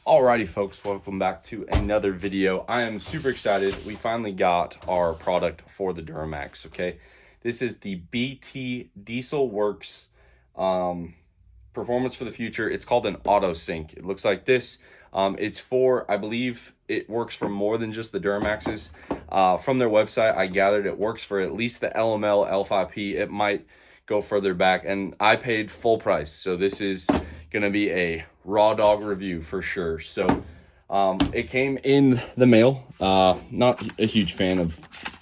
Alrighty folks, welcome back to another video. I am super excited. We finally got our product for the Duramax, okay? This is the BT Diesel Works Performance for the Future. It's called an auto sync. It looks like this. It's for, I believe it works for more than just the Duramaxes. From their website, I gathered it works for at least the LML, L5P. It might go further back, and I paid full price. So this is gonna be a raw dog review for sure. So it came in the mail. Not a huge fan of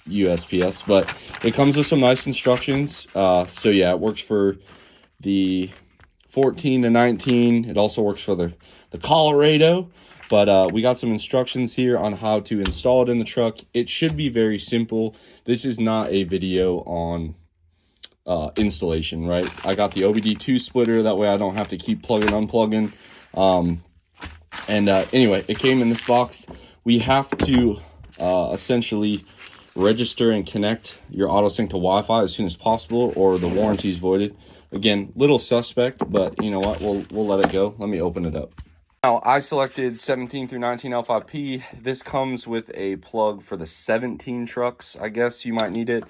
USPS, but it comes with some nice instructions. So yeah, it works for the 14 to 19. It also works for the Colorado, but we got some instructions here on how to install it in the truck. It should be very simple. This is not a video on installation, right? I got the OBD2 splitter, that way I don't have to keep plugging unplugging. Anyway, it came in this box. We have to essentially register and connect your AutoSync to Wi-Fi as soon as possible, or the warranty is voided. Again, little suspect, but you know what, we'll let it go. Let me open it up. Now, I selected 17 through 19 L5P. This comes with a plug for the 17 trucks. I guess you might need it.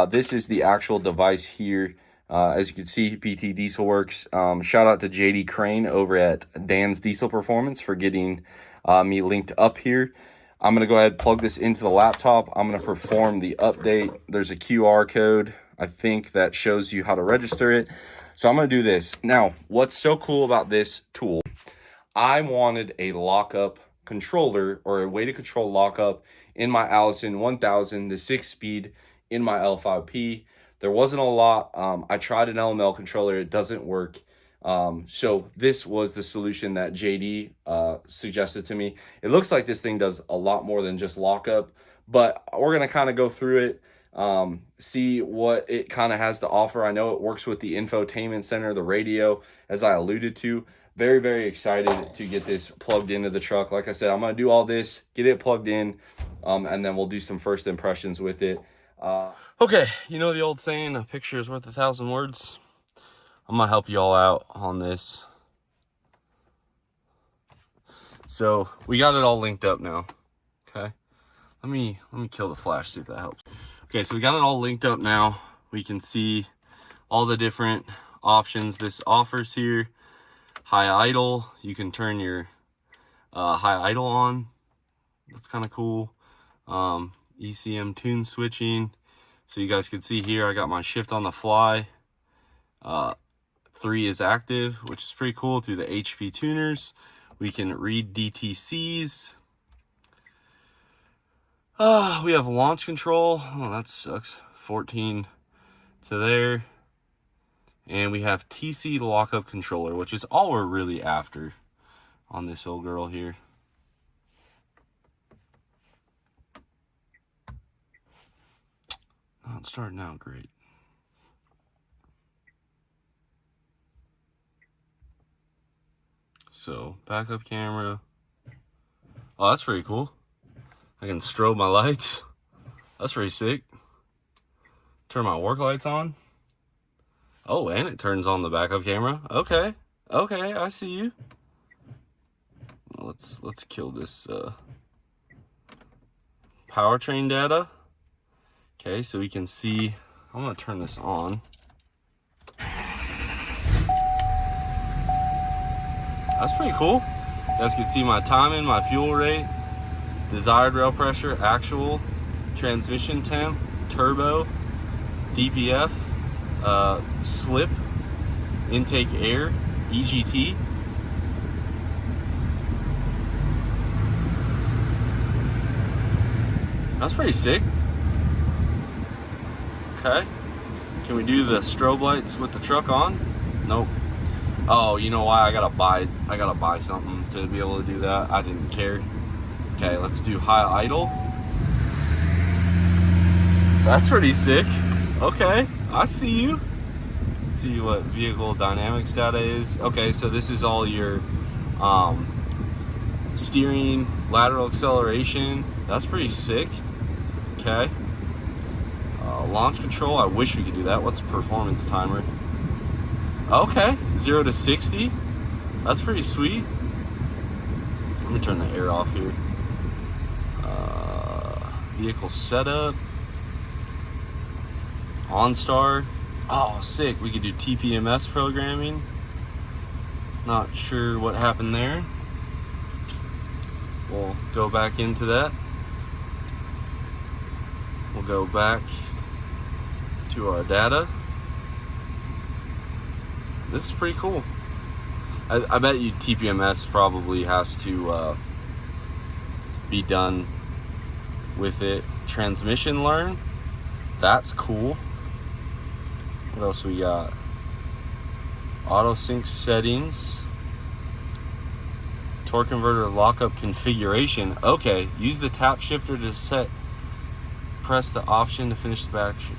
This is the actual device here. As you can see, BT Diesel Works. Shout out to JD Crane over at Dan's Diesel Performance for getting me linked up here. I'm going to go ahead and plug this into the laptop. I'm going to perform the update. There's a QR code, I think, that shows you how to register it. So I'm going to do this. Now, what's so cool about this tool, I wanted a lockup controller, or a way to control lockup in my Allison 1000, the 6-speed in my L5P. There wasn't a lot. I tried an LML controller. It doesn't work. So this was the solution that JD suggested to me. It looks like this thing does a lot more than just lockup, but we're going to kind of go through it, see what it kind of has to offer. I know it works with the infotainment center, the radio, as I alluded to. Very, very excited to get this plugged into the truck. Like I said, I'm going to do all this, get it plugged in, and then we'll do some first impressions with it. Okay, you know the old saying, a picture is worth 1,000 words. I'm going to help you all out on this. So we got it all linked up now, okay? Let me kill the flash, see if that helps. Okay, so we got it all linked up now. We can see all the different options this offers here. High idle, you can turn your high idle on. That's kind of cool. ECM tune switching. So you guys can see here, I got my shift on the fly. 3 is active, which is pretty cool through the HP tuners. We can read DTCs. We have launch control. Oh, that sucks. 14 to there. And we have TC lockup controller, which is all we're really after on this old girl here. Not starting out great. So, backup camera. Oh, that's pretty cool. I can strobe my lights. That's pretty sick. Turn my work lights on. Oh, and it turns on the backup camera. Okay, I see you. Let's kill this powertrain data. Okay, so we can see. I'm gonna turn this on. That's pretty cool. You guys can see my timing, my fuel rate, desired rail pressure, actual, transmission temp, turbo, DPF, slip, intake air, EGT. That's pretty sick. Okay. Can we do the strobe lights with the truck on? Nope. Oh, you know why? I gotta buy something to be able to do that. I didn't care. Okay, let's do high idle. That's pretty sick. Okay, I see you. Let's see what vehicle dynamics data is. Okay, so this is all your steering, lateral acceleration. That's pretty sick. Okay. Launch control, I wish we could do that. What's performance timer? Okay, 0 to 60. That's pretty sweet. me turn the air off here. Vehicle setup. OnStar. Oh, sick. We could do TPMS programming. Not sure what happened there. We'll go back into that. We'll go back to our data. This is pretty cool. I bet you TPMS probably has to be done with it. Transmission learn. That's cool. What else we got? Auto sync settings. Torque converter lockup configuration. Okay, use the tap shifter to set. Press the option to finish the action.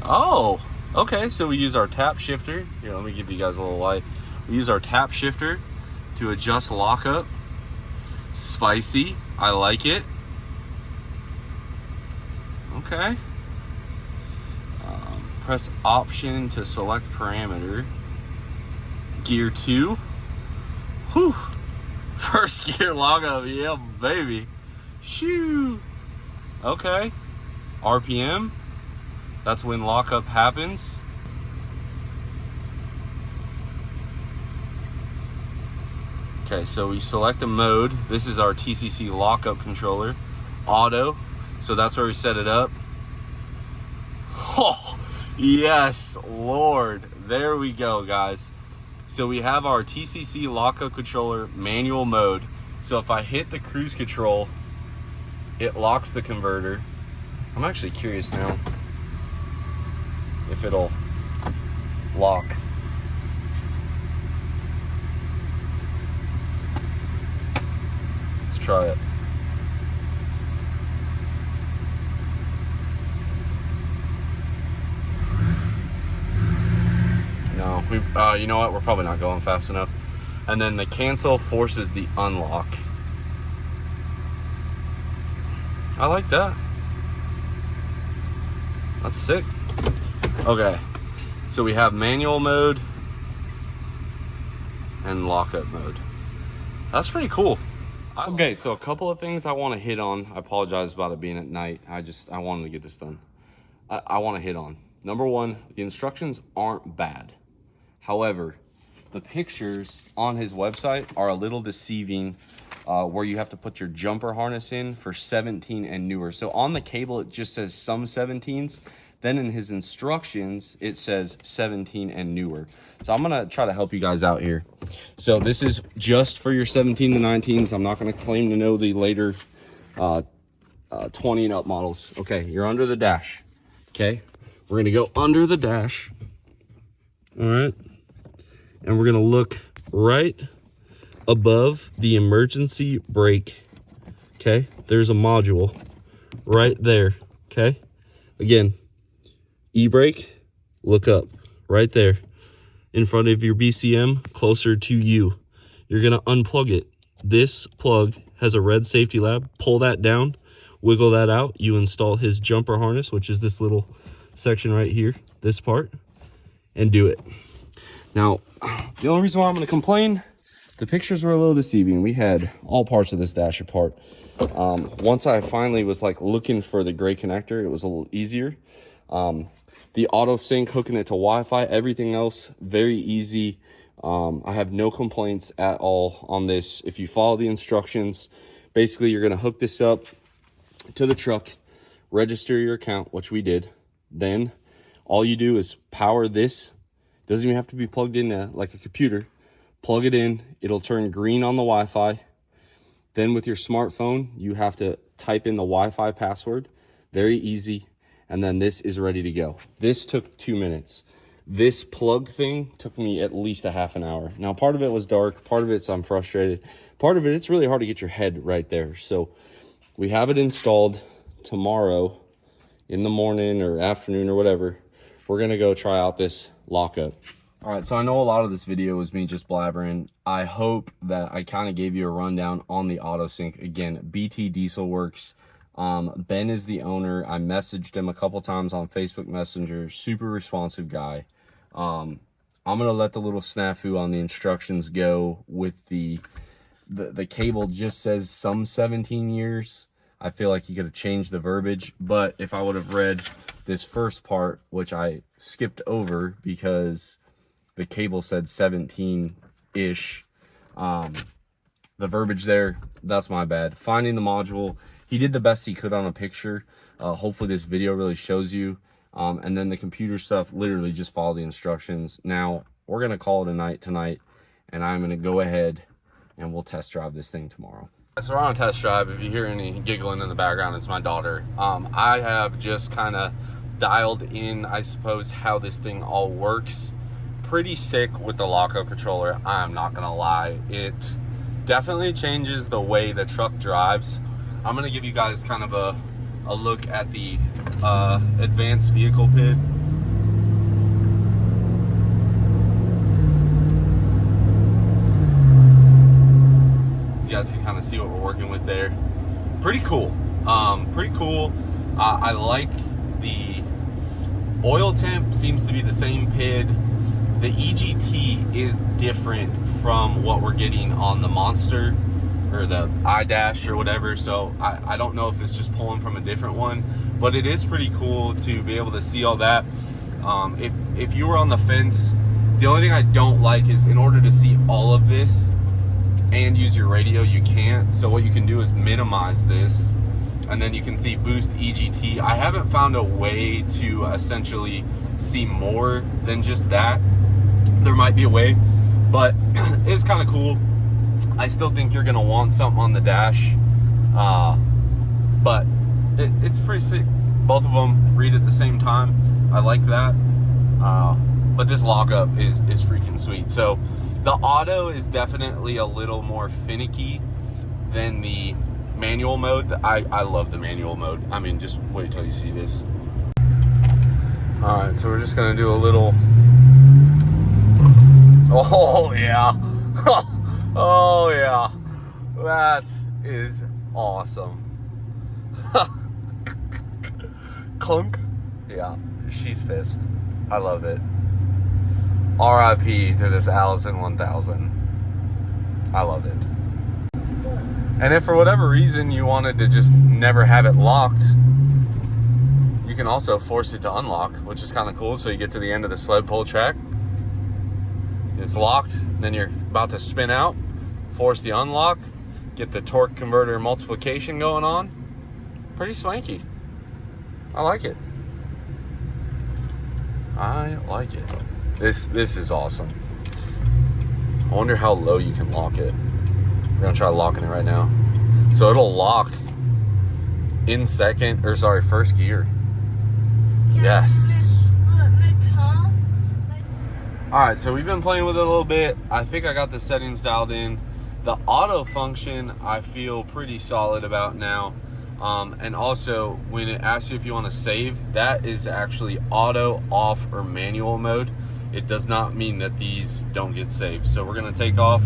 Oh, okay, so we use our tap shifter. Here, let me give you guys a little light. We use our tap shifter to adjust lockup. Spicy, I like it. Okay. Press option to select parameter. Gear 2. Whew. First gear lockup, yeah, baby. Shoo. Okay. RPM. That's when lockup happens. Okay, so we select a mode. This is our TCC lockup controller. Auto. So that's where we set it up. Oh, yes, Lord. There we go, guys. So we have our TCC lockup controller manual mode. So if I hit the cruise control, it locks the converter. I'm actually curious now if it'll lock. Let's try it. No, you know what? We're probably not going fast enough. And then the cancel forces the unlock. I like that. That's sick. Okay, so we have manual mode and lockup mode. That's pretty cool. Okay, so a couple of things I want to hit on. I apologize about it being at night. I wanted to get this done. I want to hit on. Number one, the instructions aren't bad. However, the pictures on his website are a little deceiving, where you have to put your jumper harness in for 17 and newer. So on the cable, it just says some 17s. Then in his instructions, it says 17 and newer. So I'm gonna try to help you guys out here. So this is just for your 17 to 19s. I'm not gonna claim to know the later 20 and up models. Okay, you're under the dash. Okay, we're gonna go under the dash. All right, and we're gonna look right above the emergency brake. Okay, there's a module right there. Okay, again, e-brake, look up right there in front of your BCM, closer to you. You're gonna unplug it. This plug has a red safety lab. Pull that down, wiggle that out. You install his jumper harness, which is this little section right here, this part, and do it. Now, the only reason why I'm gonna complain, the pictures were a little deceiving. We had all parts of this dash apart. Once I finally was like looking for the gray connector, it was a little easier. The auto sync, hooking it to Wi-Fi, everything else, very easy. I have no complaints at all on this. If you follow the instructions, basically you're gonna hook this up to the truck, register your account, which we did. Then all you do is power this. Doesn't even have to be plugged in like a computer. Plug it in, it'll turn green on the Wi-Fi. Then with your smartphone, you have to type in the Wi-Fi password. Very easy. And then this is ready to go. This took 2 minutes. This plug thing took me at least a half an hour. Now, part of it was dark. Part of it's I'm frustrated. Part of it, it's really hard to get your head right there. So we have it installed. Tomorrow in the morning or afternoon or whatever, we're going to go try out this lockup. All right, so I know a lot of this video was me just blabbering. I hope that I kind of gave you a rundown on the auto sync. Again, BT Diesel Works. Ben is the owner. I messaged him a couple times on Facebook Messenger. Super responsive guy. I'm gonna let the little snafu on the instructions go with the cable just says some 17 years. I feel like you could have changed the verbiage, but if I would have read this first part, which I skipped over because the cable said 17-ish, the verbiage there, that's my bad. Finding the module, he did the best he could on a picture. Hopefully this video really shows you. And then the computer stuff, literally just follow the instructions. Now, we're gonna call it a night tonight, and I'm gonna go ahead and we'll test drive this thing tomorrow. So we're on a test drive. If you hear any giggling in the background, it's my daughter. I have just kind of dialed in, I suppose, how this thing all works. Pretty sick with the lockup controller, I'm not gonna lie. It definitely changes the way the truck drives. I'm gonna give you guys kind of a look at the advanced vehicle PID. You guys can kind of see what we're working with there. Pretty cool. Pretty cool. I like the oil temp, seems to be the same PID. The EGT is different from what we're getting on the Monster or the iDash or whatever, so I don't know if it's just pulling from a different one, but it is pretty cool to be able to see all that. If you were on the fence, the only thing I don't like is in order to see all of this and use your radio, you can't. So what you can do is minimize this, and then you can see boost EGT. I haven't found a way to essentially see more than just that. There might be a way, but it's kind of cool. I still think you're gonna want something on the dash, but it's pretty sick. Both of them read at the same time. I like that, but this lockup is freaking sweet. So the auto is definitely a little more finicky than the manual mode. I love the manual mode. I mean, just wait till you see this. All right, so we're just gonna do a little. Oh yeah. Oh yeah, that is awesome. Clunk. Yeah, she's pissed. I love it. RIP to this Allison 1000. I love it. And if for whatever reason you wanted to just never have it locked, you can also force it to unlock, which is kind of cool. So you get to the end of the sled pull track, it's locked, then you're about to spin out, force the unlock, get the torque converter multiplication going on. Pretty swanky. I like it. I like it. This is awesome. I wonder how low you can lock it. We're gonna try locking it right now. So it'll lock in first gear. Yes. All right, so we've been playing with it a little bit. I think I got the settings dialed in. The auto function I feel pretty solid about now. And also when it asks you if you want to save, that is actually auto, off, or manual mode. It does not mean that these don't get saved. So we're gonna take off.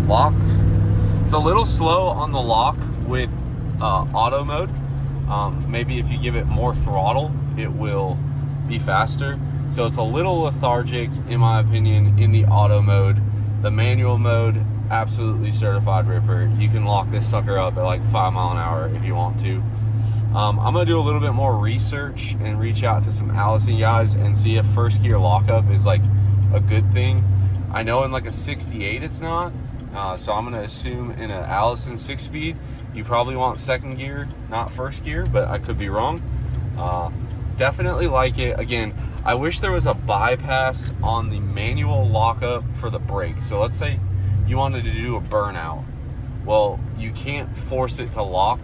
Locked. It's a little slow on the lock with auto mode. Maybe if you give it more throttle, it will be faster. So it's a little lethargic, in my opinion, in the auto mode. The manual mode, absolutely certified ripper. You can lock this sucker up at like 5 miles an hour if you want to. I'm gonna do a little bit more research and reach out to some Allison guys and see if first gear lockup is like a good thing. I know in like a 68 it's not. So I'm gonna assume in an Allison 6-speed, you probably want second gear, not first gear, but I could be wrong. Definitely like it. Again, I wish there was a bypass on the manual lockup for the brakes. So let's say you wanted to do a burnout. Well, you can't force it to lock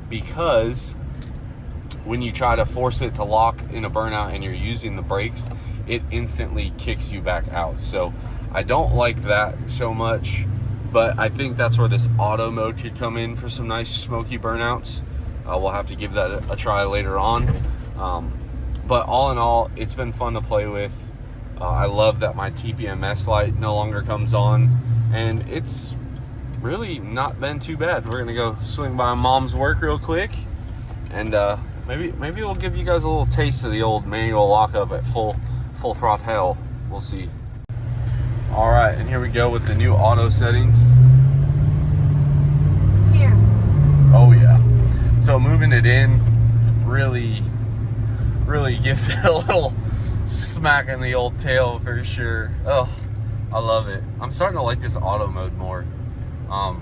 because when you try to force it to lock in a burnout and you're using the brakes, it instantly kicks you back out. So I don't like that so much, but I think that's where this auto mode could come in for some nice smoky burnouts. We'll have to give that a try later on. But all in all, it's been fun to play with. I love that my TPMS light no longer comes on, and it's really not been too bad. We're gonna go swing by Mom's work real quick, And maybe we'll give you guys a little taste of the old manual lockup at full throttle. We'll see. All right, and here we go with the new auto settings. Here. Oh yeah. So moving it in really gives it a little smack in the old tail for sure. Oh, I love it. I'm starting to like this auto mode more,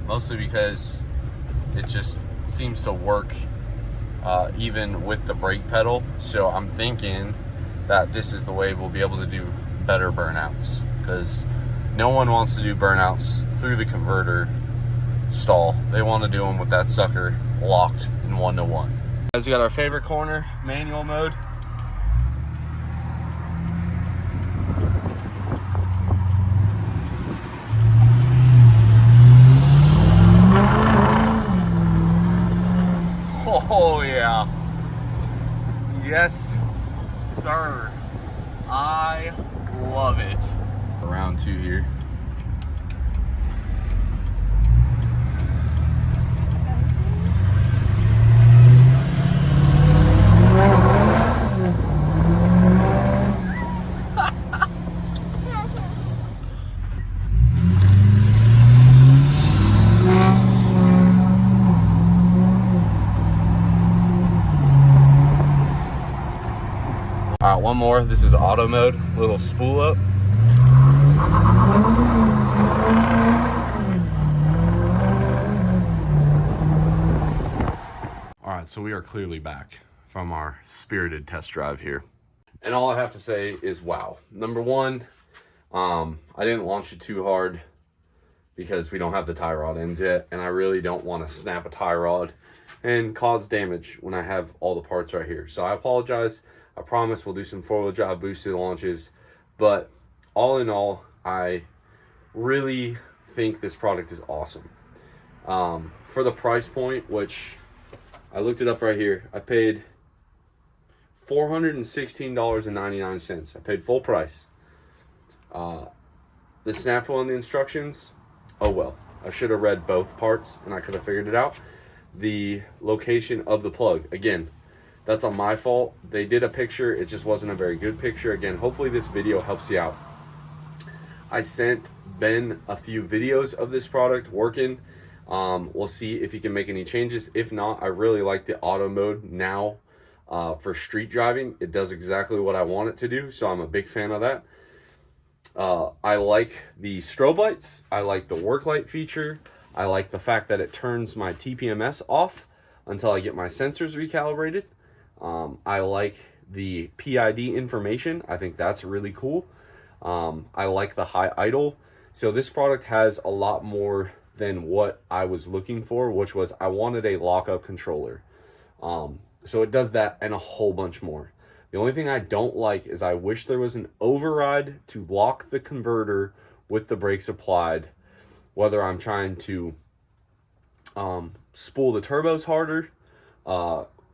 mostly because it just seems to work even with the brake pedal. So I'm thinking that this is the way we'll be able to do better burnouts, because no one wants to do burnouts through the converter stall. They want to do them with that sucker locked in 1-to-1. Guys, we got our favorite corner, manual mode. Oh yeah. Yes, sir. I love it. Round 2 here. All right, one more. This is auto mode. Little spool up. All right, so we are clearly back from our spirited test drive here. And all I have to say is wow. Number one, I didn't launch it too hard because we don't have the tie rod ends yet, and I really don't want to snap a tie rod and cause damage when I have all the parts right here. So I apologize. I promise we'll do some 4-wheel drive boosted launches, but all in all, I really think this product is awesome. For the price point, which I looked it up right here, I paid $416.99. I paid full price. The snafu on the instructions, oh well. I should have read both parts and I could have figured it out. The location of the plug, again, that's on my fault. They did a picture, it just wasn't a very good picture. Again, hopefully this video helps you out. I sent Ben a few videos of this product working. We'll see if he can make any changes. If not, I really like the auto mode now for street driving. It does exactly what I want it to do, so I'm a big fan of that. I like the strobe lights. I like the work light feature. I like the fact that it turns my TPMS off until I get my sensors recalibrated. I like the PID information. I think that's really cool. I like the high idle. So this product has a lot more than what I was looking for, which was I wanted a lockup controller. So it does that and a whole bunch more. The only thing I don't like is I wish there was an override to lock the converter with the brakes applied, whether I'm trying to spool the turbos harder,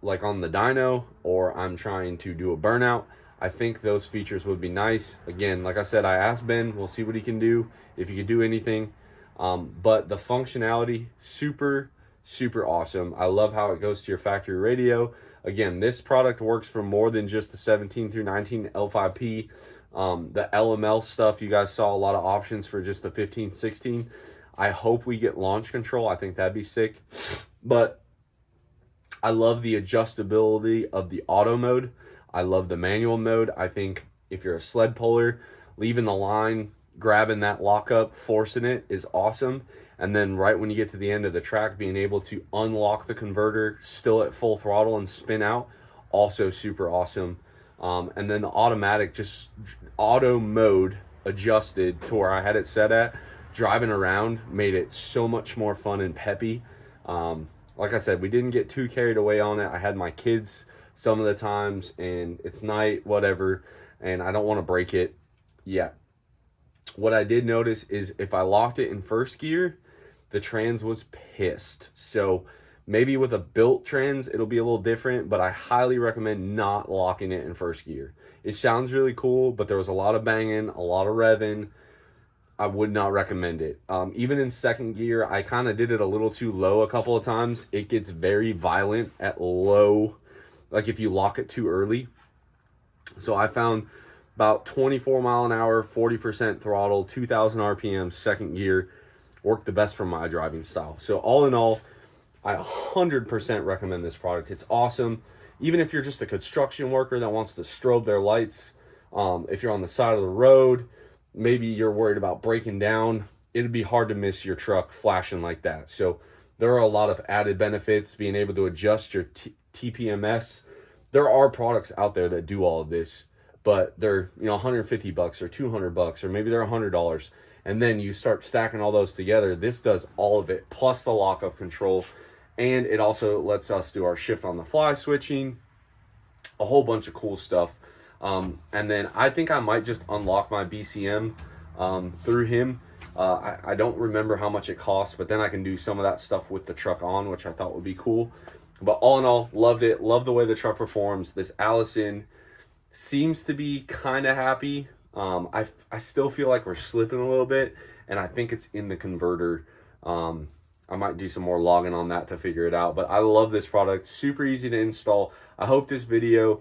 like on the dyno, or I'm trying to do a burnout. I think those features would be nice. Again, like I said, I asked Ben, we'll see what he can do, if he can do anything. But the functionality, super awesome. I love how it goes to your factory radio. Again, this product works for more than just the 17 through 19 L5P. The LML stuff, you guys saw a lot of options for just the 15, 16. I hope we get launch control. I think that'd be sick. But I love the adjustability of the auto mode. I love the manual mode. I think if you're a sled puller, leaving the line, grabbing that lockup, forcing it is awesome. And then right when you get to the end of the track, being able to unlock the converter still at full throttle and spin out, also super awesome. And then the automatic, just auto mode adjusted to where I had it set at, driving around made it so much more fun and peppy. Like I said, we didn't get too carried away on it. I had my kids some of the times, and it's night, whatever, and I don't want to break it yet. What I did notice is if I locked it in first gear, the trans was pissed. So maybe with a built trans, it'll be a little different, but I highly recommend not locking it in first gear. It sounds really cool, but there was a lot of banging, a lot of revving. I would not recommend it. Even in second gear, I kind of did it a little too low a couple of times. It gets very violent at low, like if you lock it too early. So I found about 24 mile an hour, 40% throttle, 2,000 RPM, second gear worked the best for my driving style. So all in all, I 100% recommend this product. It's awesome. Even if you're just a construction worker that wants to strobe their lights, if you're on the side of the road, maybe you're worried about breaking down, it'd be hard to miss your truck flashing like that. So there are a lot of added benefits, being able to adjust your TPMS. There are products out there that do all of this, but they're, you know, 150 bucks or 200 bucks, or maybe they're $100. And then you start stacking all those together. This does all of it, plus the lockup control. And it also lets us do our shift on the fly switching, a whole bunch of cool stuff. And then I think I might just unlock my BCM through him. I don't remember how much it costs, but then I can do some of that stuff with the truck on, which I thought would be cool. But all in all, loved it. Love the way the truck performs. This Allison seems to be kind of happy. I still feel like we're slipping a little bit, and I think it's in the converter. I might do some more logging on that to figure it out. But I love this product. Super easy to install. I hope this video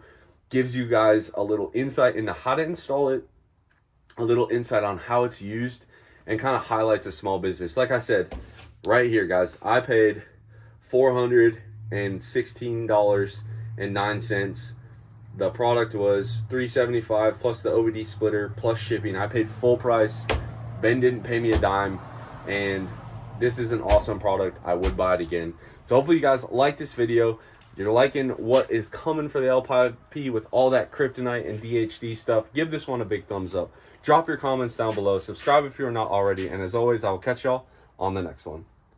gives you guys a little insight into how to install it, a little insight on how it's used, and kind of highlights a small business. Like I said, right here, guys, I paid $416.09. The product was $375 plus the OBD splitter plus shipping. I paid full price. Ben didn't pay me a dime, and this is an awesome product. I would buy it again. So hopefully you guys like this video. You're liking what is coming for the L5P with all that kryptonite and DHD stuff. Give this one a big thumbs up. Drop your comments down below. Subscribe if you're not already. And as always, I will catch y'all on the next one.